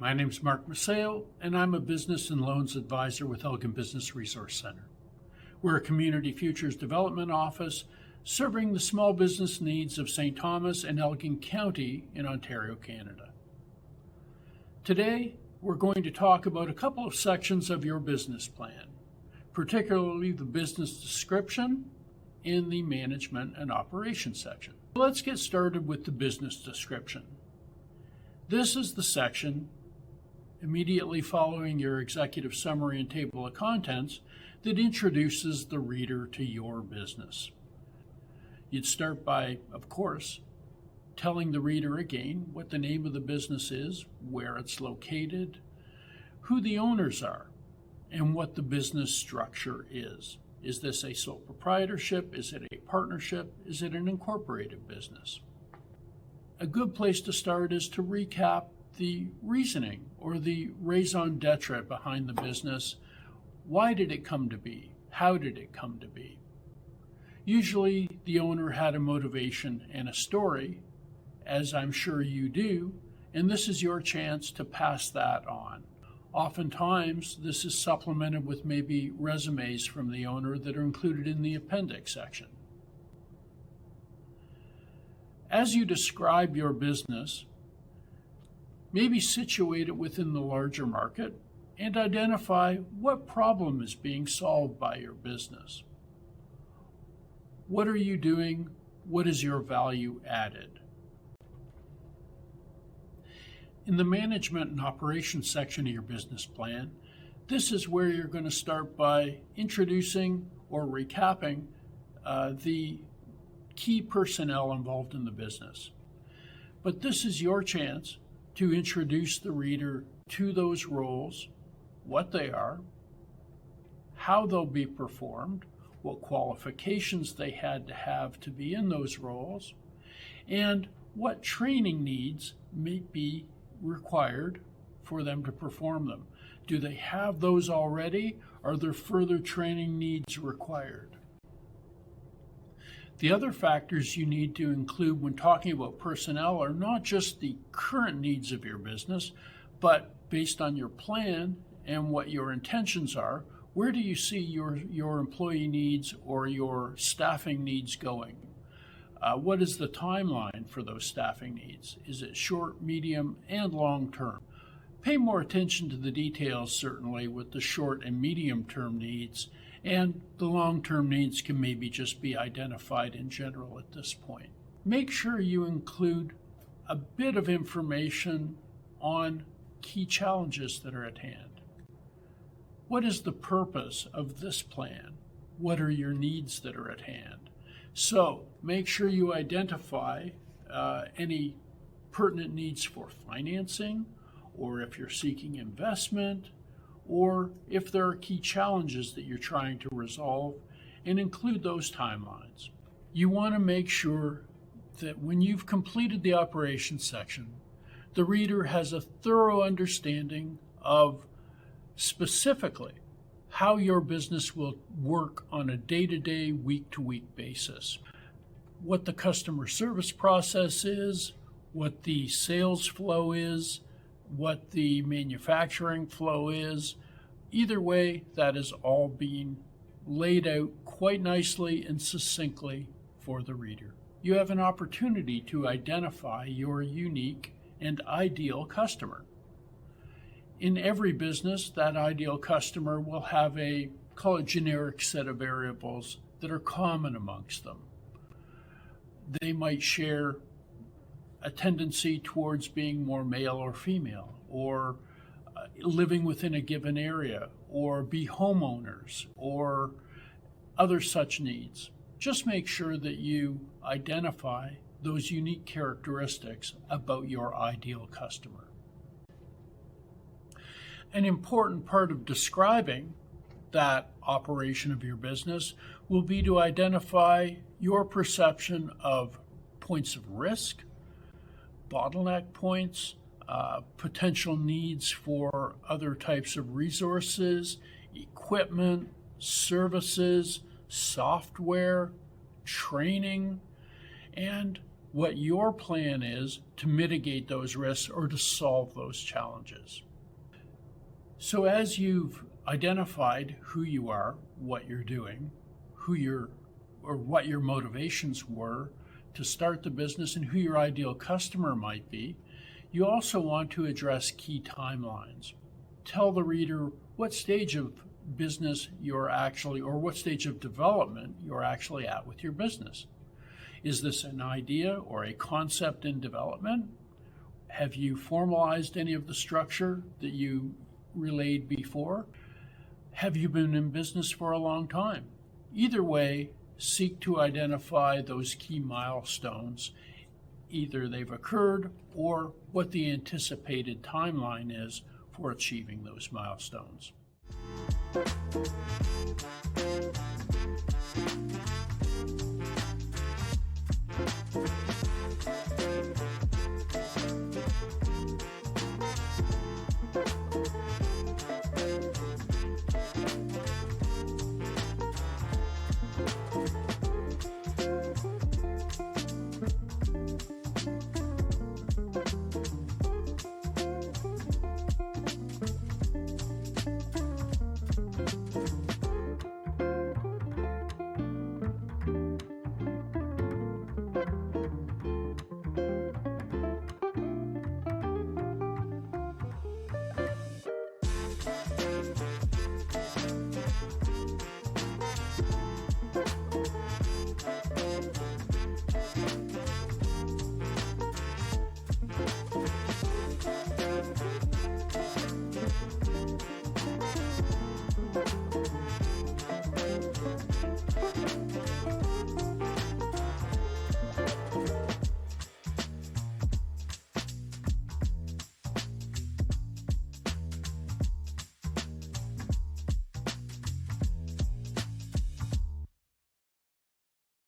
My name's Mark Masseo, and I'm a business and loans advisor with Elgin Business Resource Center. We're a community futures development office serving the small business needs of St. Thomas and Elgin County in Ontario, Canada. Today, we're going to talk about a couple of sections of your business plan, particularly the business description and the management and operations section. Let's get started with the business description. This is the section immediately following your executive summary and table of contents that introduces the reader to your business. You'd start by, of course, telling the reader again what the name of the business is, where it's located, who the owners are, and what the business structure is. Is this a sole proprietorship? Is it a partnership? Is it an incorporated business? A good place to start is to recap the reasoning or the raison d'etre behind the business. Why did it come to be? How did it come to be? Usually the owner had a motivation and a story, as I'm sure you do, and this is your chance to pass that on. Oftentimes, this is supplemented with maybe resumes from the owner that are included in the appendix section. As you describe your business, maybe situate it within the larger market and identify what problem is being solved by your business. What are you doing? What is your value added? In the management and operations section of your business plan, this is where you're going to start by introducing or recapping the key personnel involved in the business. But this is your chance to introduce the reader to those roles, what they are, how they'll be performed, what qualifications they had to have to be in those roles, and what training needs may be required for them to perform them. Do they have those already? Are there further training needs required? The other factors you need to include when talking about personnel are not just the current needs of your business, but based on your plan and what your intentions are, where do you see your employee needs or your staffing needs going? What is the timeline for those staffing needs? Is it short, medium, and long term? Pay more attention to the details, certainly, with the short and medium term needs, and the long-term needs can maybe just be identified in general at this point. Make sure you include a bit of information on key challenges that are at hand. What is the purpose of this plan? What are your needs that are at hand? So make sure you identify any pertinent needs for financing, or if you're seeking investment, or if there are key challenges that you're trying to resolve, and include those timelines. You want to make sure that when you've completed the operations section, the reader has a thorough understanding of specifically how your business will work on a day-to-day, week-to-week basis, what the customer service process is, what the sales flow is, what the manufacturing flow is. Either way, that is all being laid out quite nicely and succinctly for the reader. You have an opportunity to identify your unique and ideal customer. In every business, that ideal customer will have a, call it, generic set of variables that are common amongst them. They might share a tendency towards being more male or female, or living within a given area, or be homeowners, or other such needs. Just make sure that you identify those unique characteristics about your ideal customer. An important part of describing that operation of your business will be to identify your perception of points of risk, bottleneck points, potential needs for other types of resources, equipment, services, software, training, and what your plan is to mitigate those risks or to solve those challenges. So as you've identified who you are, what you're doing, what your motivations were to start the business and who your ideal customer might be, you also want to address key timelines. Tell the reader what stage of business what stage of development you're actually at with your business. Is this an idea or a concept in development? Have you formalized any of the structure that you relayed before? Have you been in business for a long time? Either way, seek to identify those key milestones. Either they've occurred or what the anticipated timeline is for achieving those milestones.